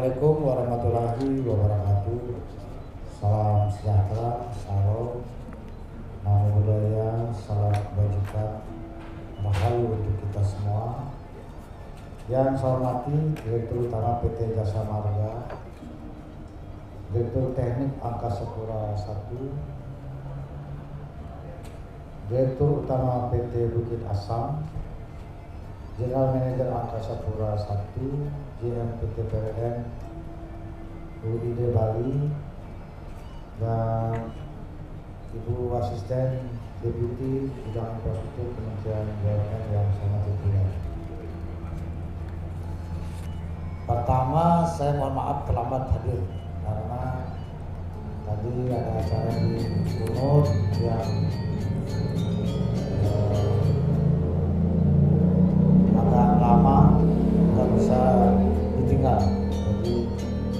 Assalamualaikum warahmatullahi wabarakatuh. Salam sejahtera, salam, namo buddhaya, salam kebajikan, rahayu untuk kita semua. Yang saya hormati Direktur Utama PT Jasa Marga, Direktur Teknik Angkasa Pura I, Direktur Utama PT Bukit Asam, General Manager Angkasa Pura I, GM PT PLN UID Bali, dan Ibu Asisten Deputi Bidang Infrastruktur Kementerian BUMN yang sangat terpilih. Pertama, saya mohon maaf terlambat hadir karena tadi ada acara di Bunut yang agak lama, nggak bisa ditinggal. Jadi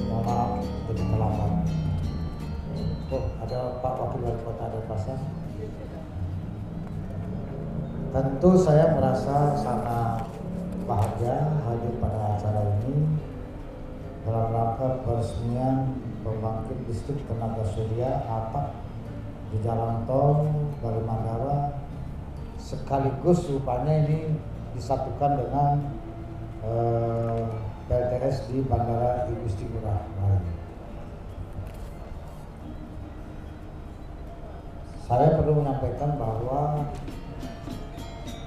mohon maaf jadi terlambat. Oh, ada Pak Wakil Wali Kota Denpasar. Tentu saya merasa sangat bahagia hadir pada acara ini dalam rangka peresmian pembangkit listrik tenaga surya atap di jalan tol Bali Mandara, sekaligus rupanya ini disatukan dengan PLTS di Bandara Igusti Ngurah Rai. Saya perlu menyampaikan bahwa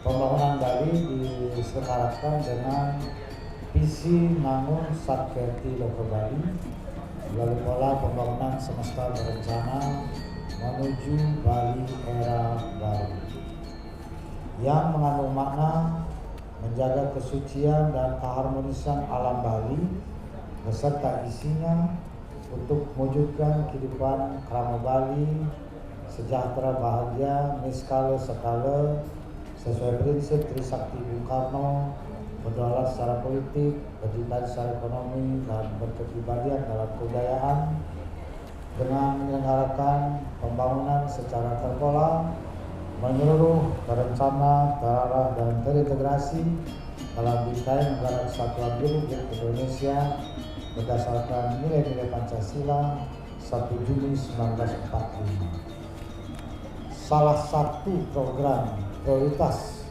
pembangunan Bali diselenggarakan dengan visi Mangun Satkerti Loko Bali melalui pola pembangunan semesta berencana menuju Bali era baru yang mengandung makna menjaga kesucian dan keharmonisan alam Bali beserta isinya untuk mewujudkan kehidupan krama Bali sejahtera, bahagia, niskala sekala sesuai prinsip Trisakti Bung Karno, berdaulat secara politik, berdikari secara ekonomi, dan berkepribadian dalam kebudayaan dengan menyelenggarakan pembangunan secara terpola, menyeluruh, terencana, terarah, dan terintegrasi dalam bingkai Negara Kesatuan Republik Indonesia berdasarkan nilai-nilai Pancasila 1 Juni 1945. Salah satu program prioritas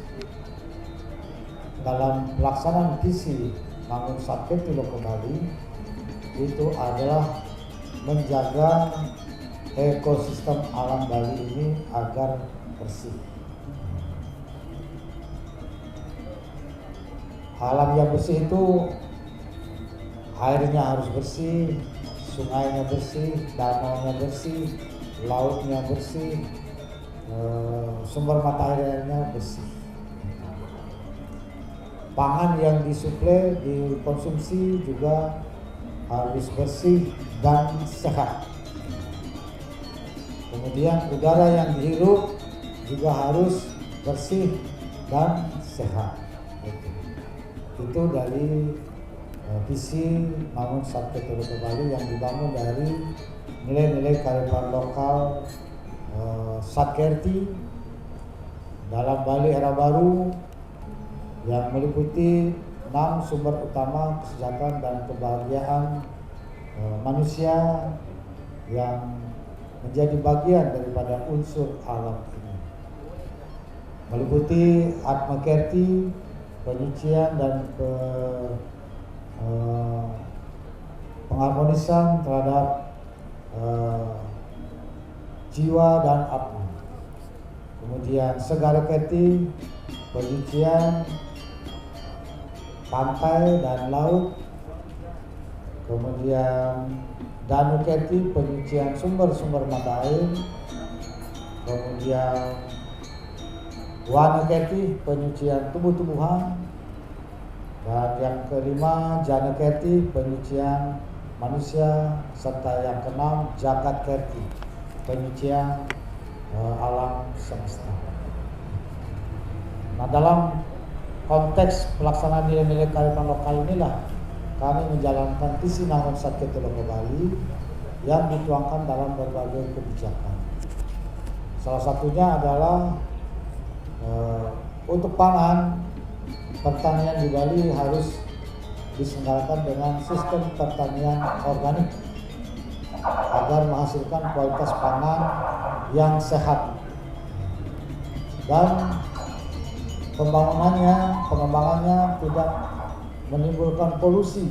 dalam pelaksanaan visi Mangun Satkerti Loko Bali itu adalah menjaga ekosistem alam Bali ini agar bersih. Alam yang bersih itu airnya harus bersih, sungainya bersih, danaunya bersih, lautnya bersih, sumber mata airnya bersih. Pangan yang disuplai, dikonsumsi juga harus bersih dan sehat. Kemudian udara yang dihirup juga harus bersih dan sehat. Itu dari visi Mangun Satkerti Loko Bali yang dibangun dari nilai-nilai kearifan lokal Satkerti dalam Bali era baru yang meliputi 6 sumber utama kesejahteraan dan kebahagiaan manusia yang menjadi bagian daripada unsur alam ini, meliputi Atma Kerti, penyucian dan pengharmonisan terhadap jiwa dan atma. Kemudian Segara Kerti, penyucian pantai dan laut. Kemudian Danu Kerti, penyucian sumber-sumber mata air. Kemudian Wana Kerti, penyucian tumbuh-tumbuhan. Dan yang kelima Jana Kerti, penyucian manusia. Serta yang keenam Jagat Kerti, penyucian alam semesta. Nah, dalam konteks pelaksanaan nilai-nilai kearifan lokal inilah kami menjalankan visi Mangun Satkerti Loko Bali yang dituangkan dalam berbagai kebijakan. Salah satunya adalah untuk pangan, pertanian di Bali harus diselenggarakan dengan sistem pertanian organik agar menghasilkan kualitas pangan yang sehat, dan pengembangannya tidak menimbulkan polusi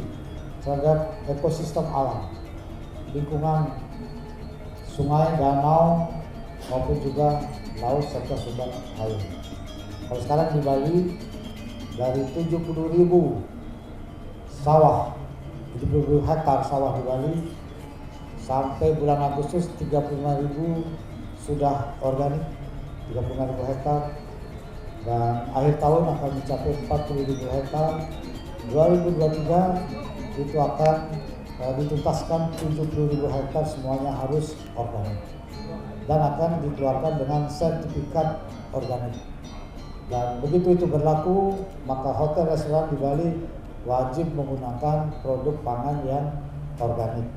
terhadap ekosistem alam, lingkungan sungai, danau maupun juga laut serta sumber air. Kalau sekarang di Bali dari 70.000 sawah, 70.000 hektar sawah di Bali, sampai bulan Agustus 35.000 sudah organik, 35.000 hektar, dan akhir tahun akan mencapai 40.000 hektar. 2023 itu akan dituntaskan 70.000 hektar, semuanya harus organik dan akan dikeluarkan dengan sertifikat organik. Dan begitu itu berlaku, maka hotel restoran di Bali wajib menggunakan produk pangan yang organik.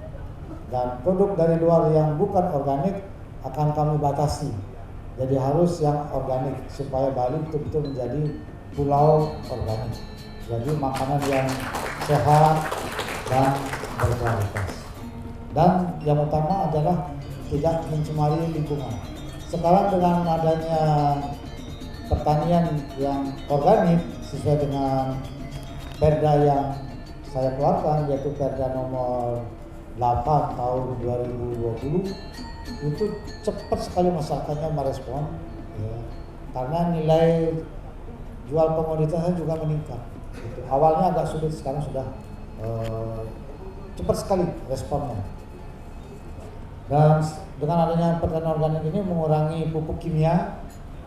Dan produk dari luar yang bukan organik akan kami batasi. Jadi harus yang organik supaya Bali betul-betul menjadi pulau organik. Jadi makanan yang sehat dan berkualitas. Dan yang utama adalah tidak mencemari lingkungan. Sekarang dengan adanya pertanian yang organik sesuai dengan perda yang saya keluarkan, yaitu perda nomor 8 tahun 2020, itu cepat sekali masyarakatnya merespon, ya, karena nilai jual komoditasnya juga meningkat. Gitu. Awalnya agak sulit, sekarang sudah cepat sekali responnya. Dan dengan adanya pertanian organik ini mengurangi pupuk kimia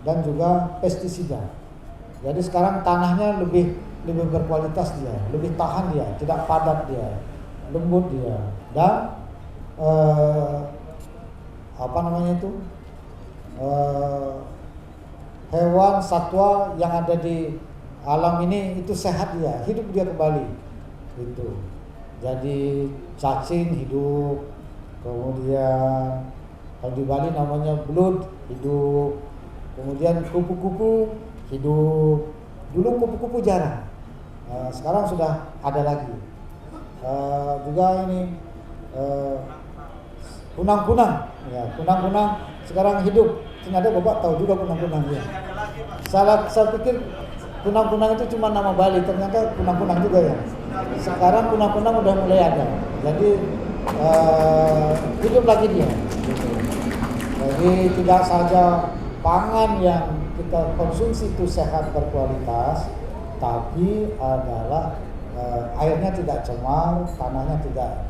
dan juga pestisida. Jadi sekarang tanahnya lebih berkualitas dia, lebih tahan dia, tidak padat dia, lembut dia, dan hewan satwa yang ada di alam ini itu sehat dia, hidup dia kembali. Gitu. Jadi cacing hidup, kemudian kalau di Bali namanya belut hidup, kemudian kupu-kupu hidup. Dulu kupu-kupu jarang, sekarang sudah ada lagi. Juga ini kunang-kunang, ya, kunang-kunang sekarang hidup. Ternyata Bapak tahu juga kunang-kunang ya. Saya pikir kunang-kunang itu cuma nama Bali, ternyata kunang-kunang juga ya. Sekarang kunang-kunang udah mulai ada, jadi hidup lagi dia. Jadi tidak saja pangan yang kita konsumsi itu sehat berkualitas, tapi adalah airnya tidak cemar, tanahnya tidak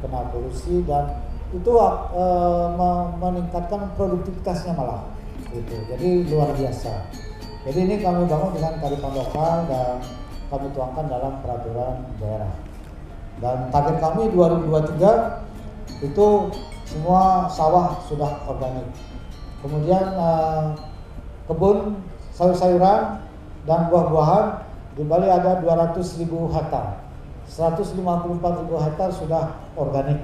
kena polusi, dan itu meningkatkan produktivitasnya malah. Gitu. Jadi luar biasa. Jadi ini kami bangun dengan kearifan lokal dan kami tuangkan dalam peraturan daerah. Dan target kami 2023 itu semua sawah sudah organik. Kemudian kebun sayur-sayuran dan buah-buahan di Bali ada 200.000 hektar. 154.000 hektar sudah organik.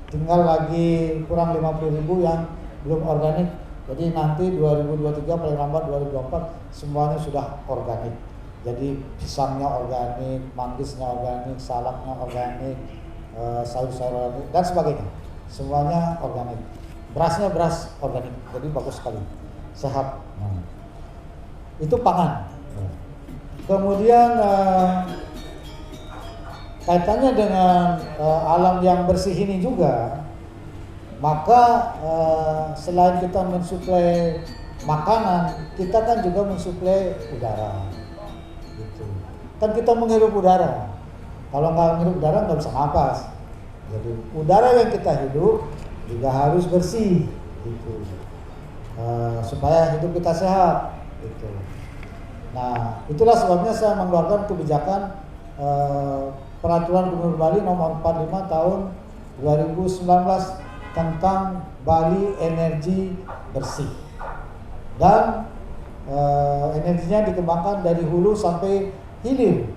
Tinggal lagi kurang 50.000 yang belum organik. Jadi nanti 2023 paling lambat 2024 semuanya sudah organik. Jadi pisangnya organik, manggisnya organik, salaknya organik, sayur-sayur organik dan sebagainya. Semuanya organik. Berasnya beras organik. Jadi bagus sekali. Sehat. Nah, itu pangan. Kemudian kaitannya dengan alam yang bersih ini juga, maka selain kita mensuplai makanan, kita kan juga mensuplai udara. Gitu. Kan kita menghirup udara. Kalau nggak menghirup udara nggak bisa napas. Jadi udara yang kita hidup juga harus bersih, gitu. Supaya hidup kita sehat. Gitu. Nah, itulah sebabnya saya mengeluarkan kebijakan Peraturan Gubernur Bali nomor 45 tahun 2019 tentang Bali energi bersih. Dan energinya dikembangkan dari hulu sampai hilir.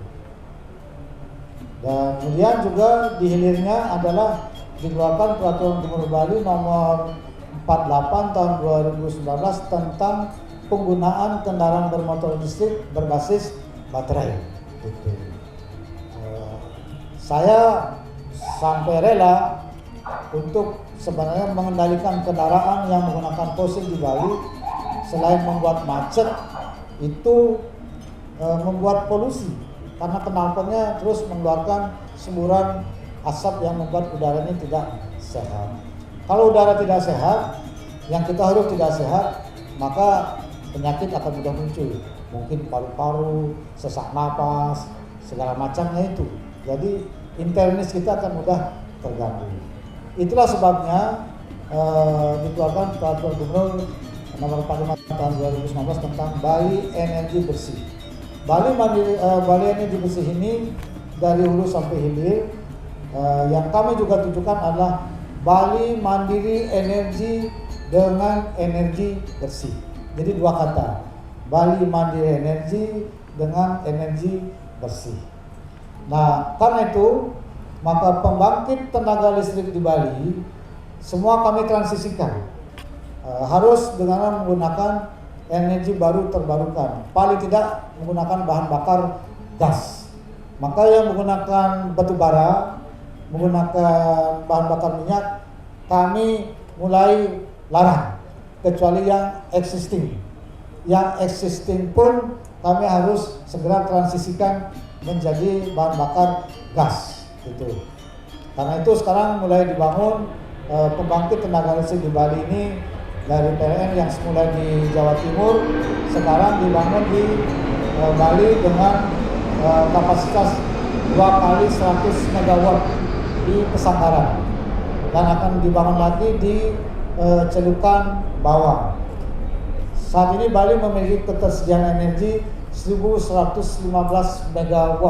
Dan kemudian juga di hilirnya adalah dikeluarkan Peraturan Gubernur Bali nomor 48 tahun 2019 tentang penggunaan kendaraan bermotor listrik berbasis baterai. Gitu. saya sampai rela untuk sebenarnya mengendalikan kendaraan yang menggunakan fosil di Bali. Selain membuat macet, itu membuat polusi karena knalpotnya terus mengeluarkan semburan asap yang membuat udara ini tidak sehat. Kalau udara tidak sehat, yang kita hirup tidak sehat, maka penyakit akan mudah muncul. Mungkin paru-paru, sesak napas, segala macamnya itu. Jadi internis kita akan mudah terganggu. Itulah sebabnya dikeluarkan peraturan gubernur nomor 45 tahun 2019 tentang Bali Energi Bersih. Bali Energi Bersih ini dari hulu sampai hilir. Yang kami juga tunjukkan adalah Bali Mandiri Energi dengan energi bersih. Jadi dua kata, Bali Mandiri Energi dengan energi bersih. Nah, karena itu maka pembangkit tenaga listrik di Bali semua kami transisikan, harus dengan menggunakan energi baru terbarukan, paling tidak menggunakan bahan bakar gas. Maka yang menggunakan batu bara, menggunakan bahan bakar minyak, kami mulai larang, kecuali yang existing. Yang existing pun kami harus segera transisikan menjadi bahan bakar gas, gitu. Karena itu sekarang mulai dibangun pembangkit tenaga listrik di Bali ini dari PLN yang semula di Jawa Timur, sekarang dibangun di Bali dengan kapasitas 2 kali 100 MW di Pesanggaran, dan akan dibangun lagi di Celukan Bawang. Saat ini Bali memiliki ketersediaan energi 1115 MW.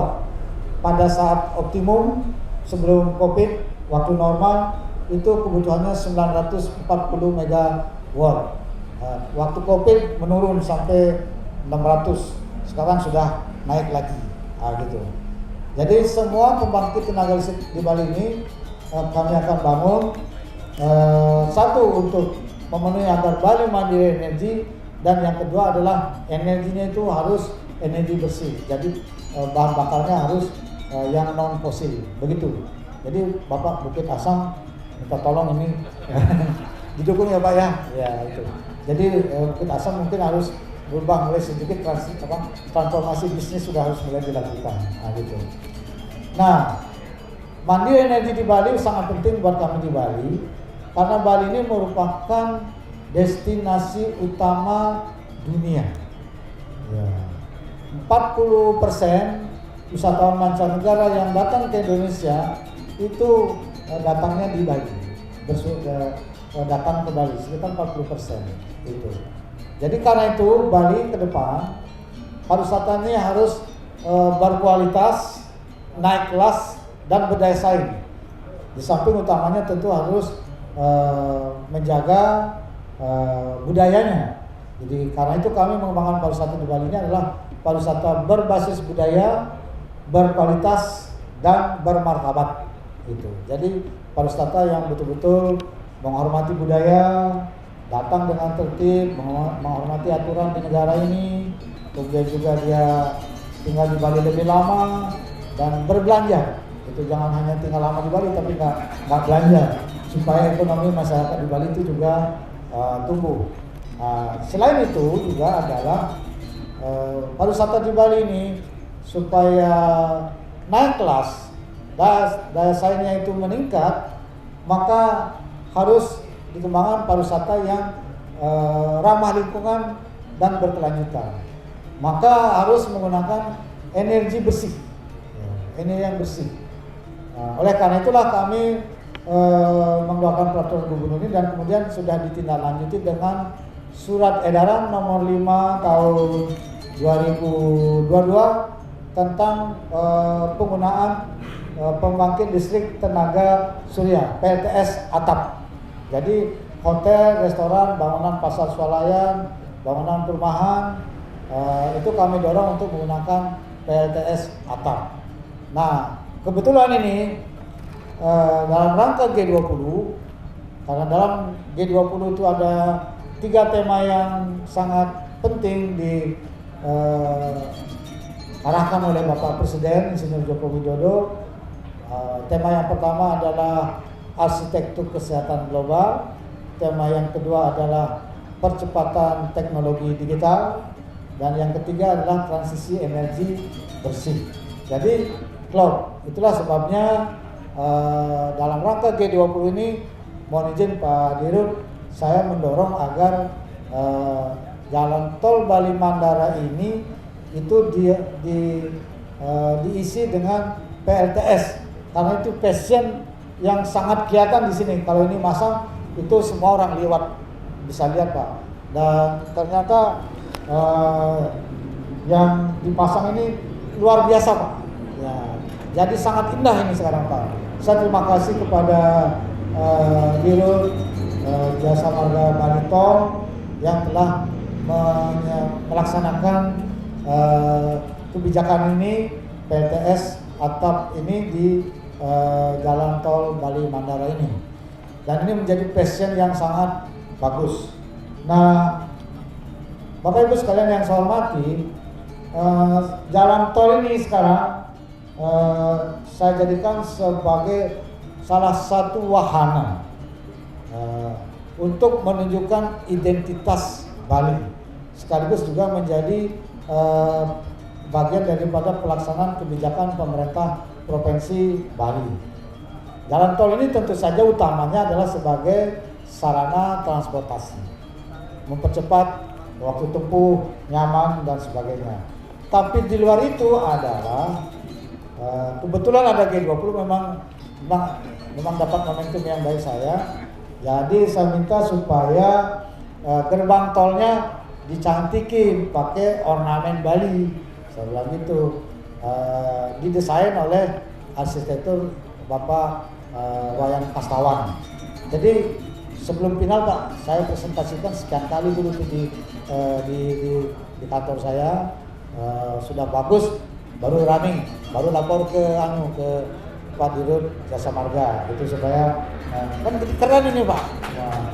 Pada saat optimum sebelum COVID, waktu normal itu kebutuhannya 940 MW. Waktu COVID menurun sampai 600. Sekarang sudah naik lagi. Gitu. Jadi semua pembangkit tenaga listrik di Bali ini kami akan bangun, satu untuk memenuhi agar Bali Mandiri Energi, dan yang kedua adalah energinya itu harus energi bersih. Jadi bahan bakarnya harus yang non fosil, begitu. Jadi Bapak Bukit Asam minta tolong ini didukung ya Pak ya. Ya itu. Jadi Bukit Asam mungkin harus berubah mulai sedikit, transformasi bisnis sudah harus mulai dilakukan. Gitu. Nah, mandiri energi di Bali sangat penting buat kami di Bali, karena Bali ini merupakan destinasi utama dunia. Ya. 40% wisatawan mancanegara yang datang ke Indonesia itu datangnya di Bali, datang ke Bali sekitar 40% itu. Jadi karena itu Bali ke depan pariwisatanya harus berkualitas, naik kelas, dan berdaya saing. Di samping utamanya tentu harus menjaga budayanya. Jadi karena itu kami mengembangkan pariwisata di Bali ini adalah pariwisata berbasis budaya, berkualitas, dan bermartabat. Gitu. Jadi pariwisata yang betul-betul menghormati budaya, datang dengan tertib, menghormati aturan di negara ini, kemudian juga dia tinggal di Bali lebih lama dan berbelanja. Itu jangan hanya tinggal lama di Bali tapi nggak belanja, supaya ekonomi masyarakat di Bali itu juga tumbuh. Selain itu juga adalah pariwisata di Bali ini supaya naik kelas, daya saingnya itu meningkat, maka harus dikembangkan pariwisata yang ramah lingkungan dan berkelanjutan. Maka harus menggunakan energi bersih, energi yang bersih. Oleh karena itulah kami mengeluarkan peraturan gubernur ini, dan kemudian sudah ditindaklanjuti dengan surat edaran nomor 5 tahun 2022 tentang penggunaan pembangkit listrik tenaga surya PLTS atap. Jadi hotel, restoran, bangunan pasar swalayan, bangunan perumahan, itu kami dorong untuk menggunakan PLTS atap. Nah, kebetulan ini dalam rangka G20, karena dalam G20 itu ada 3 tema yang sangat penting diarahkan oleh Bapak Presiden Insinyur Joko Widodo, Tema yang pertama adalah arsitektur kesehatan global. Tema yang kedua adalah percepatan teknologi digital. Dan yang ketiga adalah transisi energi bersih. Jadi cloud. Itulah sebabnya dalam rangka G20 ini, mohon izin Pak Dirut, saya mendorong agar jalan tol Bali Mandara ini itu diisi dengan PLTS. Karena itu passion yang sangat kelihatan di sini. Kalau ini masang, itu semua orang lewat bisa lihat Pak. Dan ternyata yang dipasang ini luar biasa Pak. Ya, jadi sangat indah ini sekarang Pak. Saya terima kasih kepada Dirut Jasa Marga Bali Tol yang telah melaksanakan kebijakan ini, PLTS atap ini di jalan tol Bali Mandara ini. Dan ini menjadi passion yang sangat bagus. Nah, Bapak Ibu sekalian yang saya hormati, jalan tol ini sekarang saya jadikan sebagai salah satu wahana untuk menunjukkan identitas Bali, sekaligus juga menjadi bagian daripada pelaksanaan kebijakan pemerintah Provinsi Bali. Jalan tol ini tentu saja utamanya adalah sebagai sarana transportasi, mempercepat waktu tempuh, nyaman dan sebagainya. Tapi di luar itu adalah kebetulan ada G20 memang dapat momentum yang baik saya. Jadi saya minta supaya gerbang tolnya dicantikin pakai ornamen Bali. Saya bilang gitu. Didesain oleh arsitektur Bapak Wayan Kastawan. Jadi sebelum final Pak, saya presentasikan sekian kali dulu di kantor saya, sudah bagus, baru running, baru lapor ke Pak Dirut Jasa Marga, itu supaya kan jadi keren ini Pak. Nah,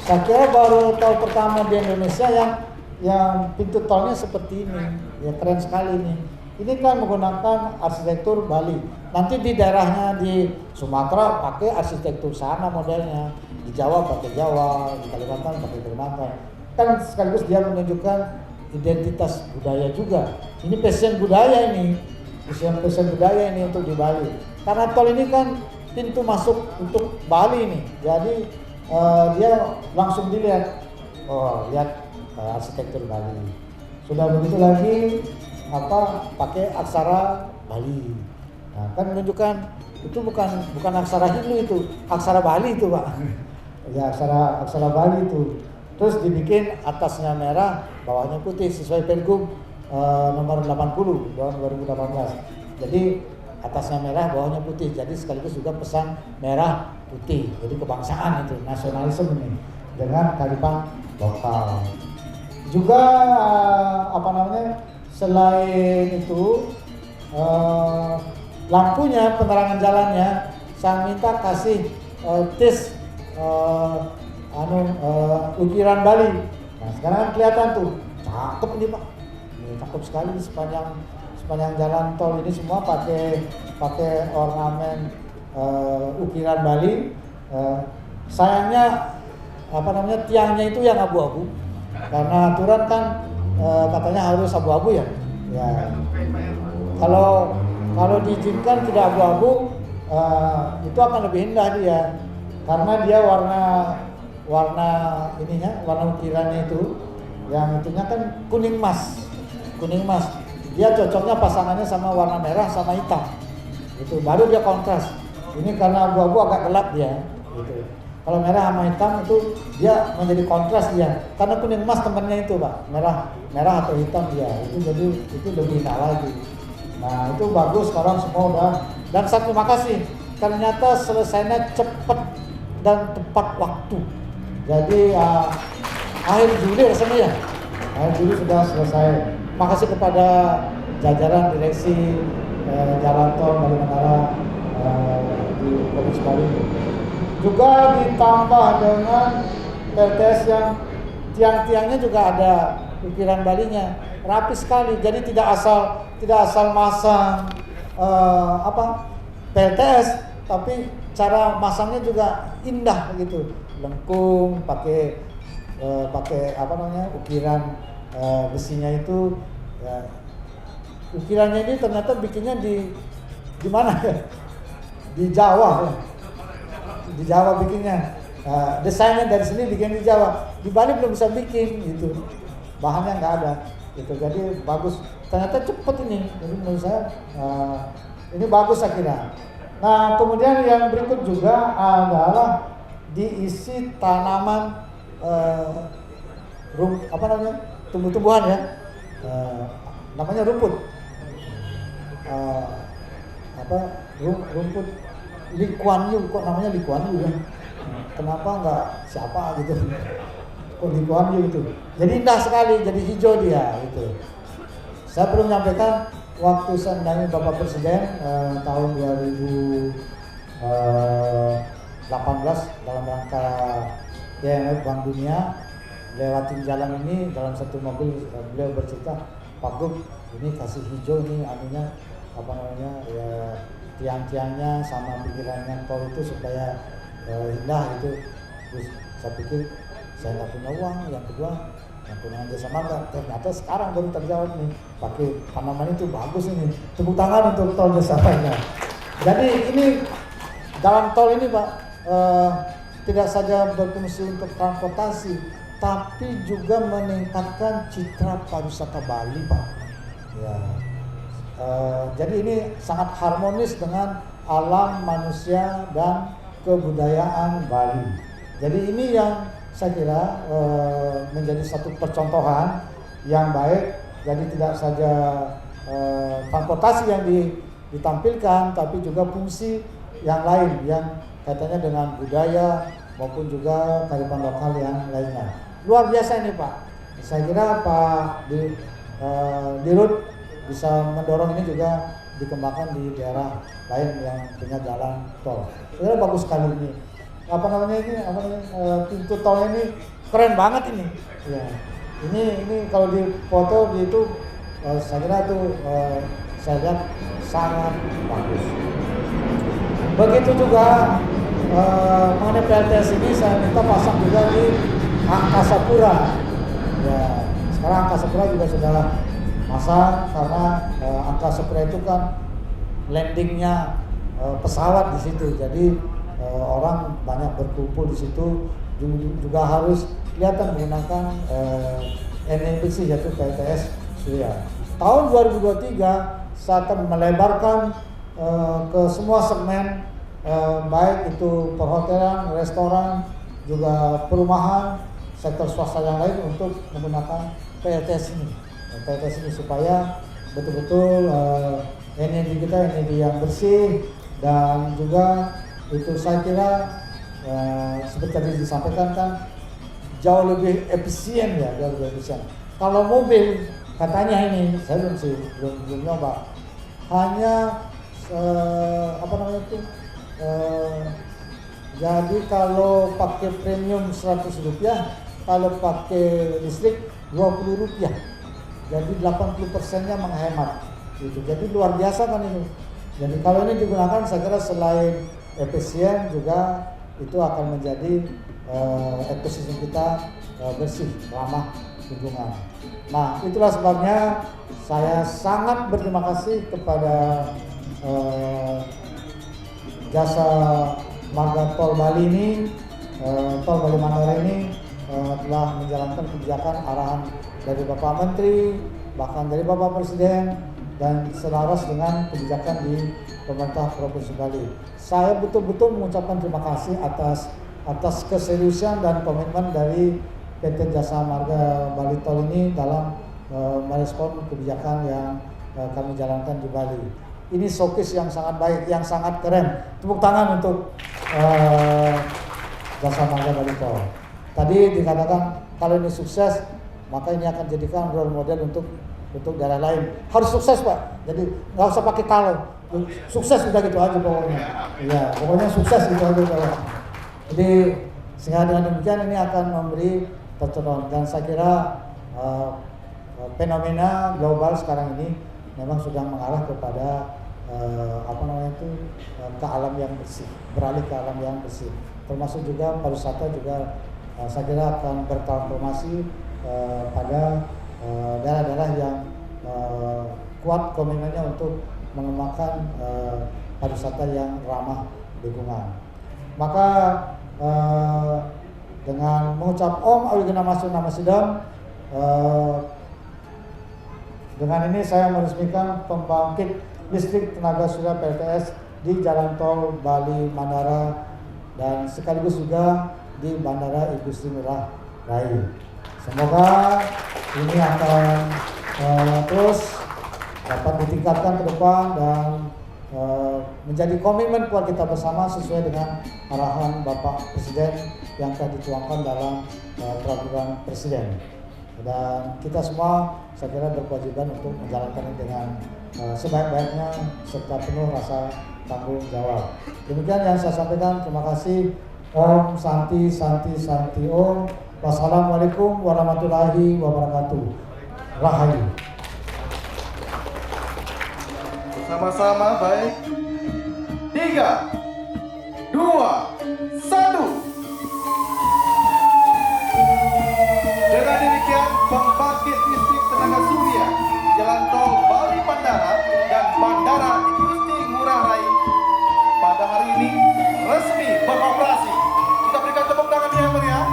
saya kira baru tol pertama di Indonesia yang pintu tolnya seperti ini, ya keren sekali ini. Ini kan menggunakan arsitektur Bali. Nanti di daerahnya di Sumatera pakai arsitektur sana modelnya, di Jawa pakai Jawa, di Kalimantan pakai Kalimantan. Kan sekaligus dia menunjukkan identitas budaya juga. Ini passion budaya ini, passion budaya ini untuk di Bali. Karena tol ini kan pintu masuk untuk Bali ini. Jadi dia langsung dilihat, oh lihat arsitektur Bali. Sudah begitu lagi pakai aksara Bali. Nah, kan menunjukkan itu bukan aksara Hindu, itu aksara Bali itu Pak. Ya aksara Bali itu. Terus dibikin atasnya merah, bawahnya putih sesuai Pergub nomor 80 tahun 2018. Jadi atasnya merah, bawahnya putih. Jadi sekaligus juga pesan merah putih. Jadi kebangsaan itu, nasionalisme ini dengan kearifan lokal. Juga selain itu lampunya, penerangan jalannya saya minta kasih tes ukiran Bali. Nah sekarang kan kelihatan tuh, cakep ini Pak, ini cakep sekali sepanjang jalan tol ini semua pakai ornamen ukiran Bali. Sayangnya tiangnya itu yang abu-abu, karena aturan kan katanya harus abu-abu ya. Ya. Kalau diizinkan tidak abu-abu, itu akan lebih indah dia, karena dia warna ukirannya itu, yang itunya kan kuning emas. Dia cocoknya pasangannya sama warna merah sama hitam. Itu baru dia kontras. Ini karena abu-abu agak gelap dia. Gitu. Kalau merah sama hitam itu dia menjadi kontras dia. Karena kuning emas temannya itu Pak, merah atau hitam dia. Itu lebih indah lagi. Nah itu bagus, sekarang semua udah. Dan saya terima kasih, ternyata selesainya cepat dan tepat waktu. Jadi akhir Juli rasanya ya, akhir Juli sudah selesai. Makasih kepada jajaran direksi Jalan Tol Bali Mandara di Provinsi Bali. Juga ditambah dengan PLTS yang tiang-tiangnya juga ada ukiran Balinya, rapi sekali. Jadi tidak asal masang PLTS, tapi cara masangnya juga indah gitu, lengkung, pakai ukiran besinya itu. Ya, ukirannya ini ternyata bikinnya di mana ya? Di Jawa ya. Di Jawa bikinnya. Desainnya dari sini bikin di Jawa. Di Bali belum bisa bikin gitu. Bahannya nggak ada. Gitu. Jadi bagus. Ternyata cepet ini. Jadi menurut saya ini bagus saya kira. Nah, kemudian yang berikut juga adalah diisi tanaman tumbuh-tumbuhan ya. Namanya rumput. Rumput Lee Kuan Yew, kok namanya Lee Kuan Yew ya? Kenapa nggak siapa gitu? Kok Lee Kuan Yew itu? Jadi indah sekali, jadi hijau dia gitu. Saya perlu menyampaikan waktu saya mendampingi Bapak Presiden tahun 2018 dalam rangka IMF Bank Dunia, lewatin jalan ini dalam satu mobil beliau bercerita, Pak Gub, ini kasih hijau nih anunya ya, tiang-tiangnya sama pinggirannya tol itu supaya indah itu. Terus saya pikir saya nggak punya uang. Yang kedua, yang punya jasa marga. Ternyata sekarang baru terjawab nih, pakai tanaman itu bagus ini. Tepuk tangan untuk tol jasa marga. Jadi ini jalan tol ini Pak tidak saja berfungsi untuk transportasi, tapi juga meningkatkan citra pariwisata Bali Pak. Ya. Jadi ini sangat harmonis dengan alam manusia dan kebudayaan Bali. Jadi ini yang saya kira menjadi satu percontohan yang baik. Jadi tidak saja transportasi yang ditampilkan, tapi juga fungsi yang lain yang kaitannya dengan budaya maupun juga kearifan lokal yang lainnya. Luar biasa ini Pak. Saya kira Pak Dirut bisa mendorong ini juga dikembangkan di daerah lain yang punya jalan tol. Sebenarnya bagus sekali ini. Pintu tol ini keren banget ini. Ya. Ini kalau di foto di itu saya kira itu saya lihat sangat bagus. Begitu juga mengenai PLTS ini saya minta pasang juga di Angkasa Pura. Ya, sekarang Angkasa Pura juga sudah masang karena Angkasa Pura itu kan landingnya pesawat di situ, jadi orang banyak berkumpul di situ. Juga harus kelihatan menggunakan NNPC yaitu PLTS Surya. Tahun 2023 saya akan melebarkan ke semua segmen, baik itu perhotelan, restoran, juga perumahan, sektor swasta yang lain untuk menggunakan PLTS ini. PLTS ini supaya betul-betul energi kita energi yang bersih, dan juga itu saya kira seperti tadi disampaikan kan jauh lebih efisien ya, jauh lebih efisien. Kalau mobil katanya ini saya belum nyoba, hanya jadi kalau pakai premium Rp100, kalau pakai listrik Rp20. Jadi 80%-nya menghemat gitu. Jadi luar biasa kan ini. Jadi kalau ini digunakan saya kira selain efisien juga itu akan menjadi ekosistem kita bersih, ramah lingkungan. Nah, itulah sebabnya saya sangat berterima kasih kepada Jasa Marga Tol Bali ini, Tol Bali Mandara ini telah menjalankan kebijakan arahan dari Bapak Menteri, bahkan dari Bapak Presiden, dan selaras dengan kebijakan di pemerintah Provinsi Bali. Saya betul-betul mengucapkan terima kasih atas keseriusan dan komitmen dari PT Jasa Marga Bali Tol ini dalam merespon kebijakan yang kami jalankan di Bali. Ini showcase yang sangat baik, yang sangat keren. Tepuk tangan untuk Jasa Marga Bali Tol. Tadi dikatakan kalau ini sukses, maka ini akan jadikan role model untuk daerah lain. Harus sukses Pak. Jadi nggak usah pakai kalau. Sukses udah gitu aja pokoknya. Iya, pokoknya sukses gitu aja Pak. Jadi sehingga dengan demikian ini akan memberi percontohan, dan saya kira fenomena global sekarang ini memang sudah mengarah kepada ke alam yang bersih, beralih ke alam yang bersih. Termasuk juga pariwisata juga saya kira akan bertransformasi pada daerah-daerah yang kuat komitmennya untuk mengembangkan pariwisata yang ramah lingkungan. Maka dengan mengucap Om Awigana Masuk Nama Sidam, dengan ini saya meresmikan pembangkit listrik tenaga surya PLTS di Jalan Tol Bali Mandara dan sekaligus juga di Bandara Igusti Ngurah Rai. Semoga ini akan terus dapat ditingkatkan ke depan dan menjadi komitmen kuat kita bersama sesuai dengan arahan Bapak Presiden yang telah dituangkan dalam peraturan Presiden. Dan kita semua saya kira berkewajiban untuk menjalankan ini dengan sebaik-baiknya serta penuh rasa tanggung jawab. Demikian yang saya sampaikan. Terima kasih. Om Santi Santi Santi Om. Wassalamualaikum warahmatullahi wabarakatuh. Rahayu. Sama-sama, baik. 3, 2, 1. Dengan demikian, pembangkit listrik tenaga surya Jalan Tol Bali Mandara dan Bandara Igusti Ngurah Rai pada hari ini resmi beroperasi. Kita berikan tepuk tangan yang meriah.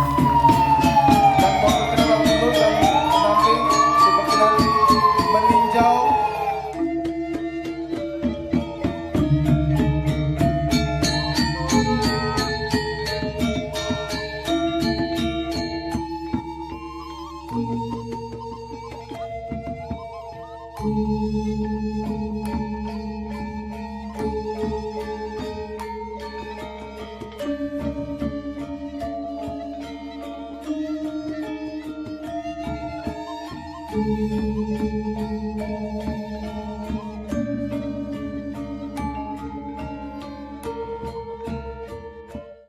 Dan mohon perkenalan dulu dan pendamping untuk berkenan meninjau.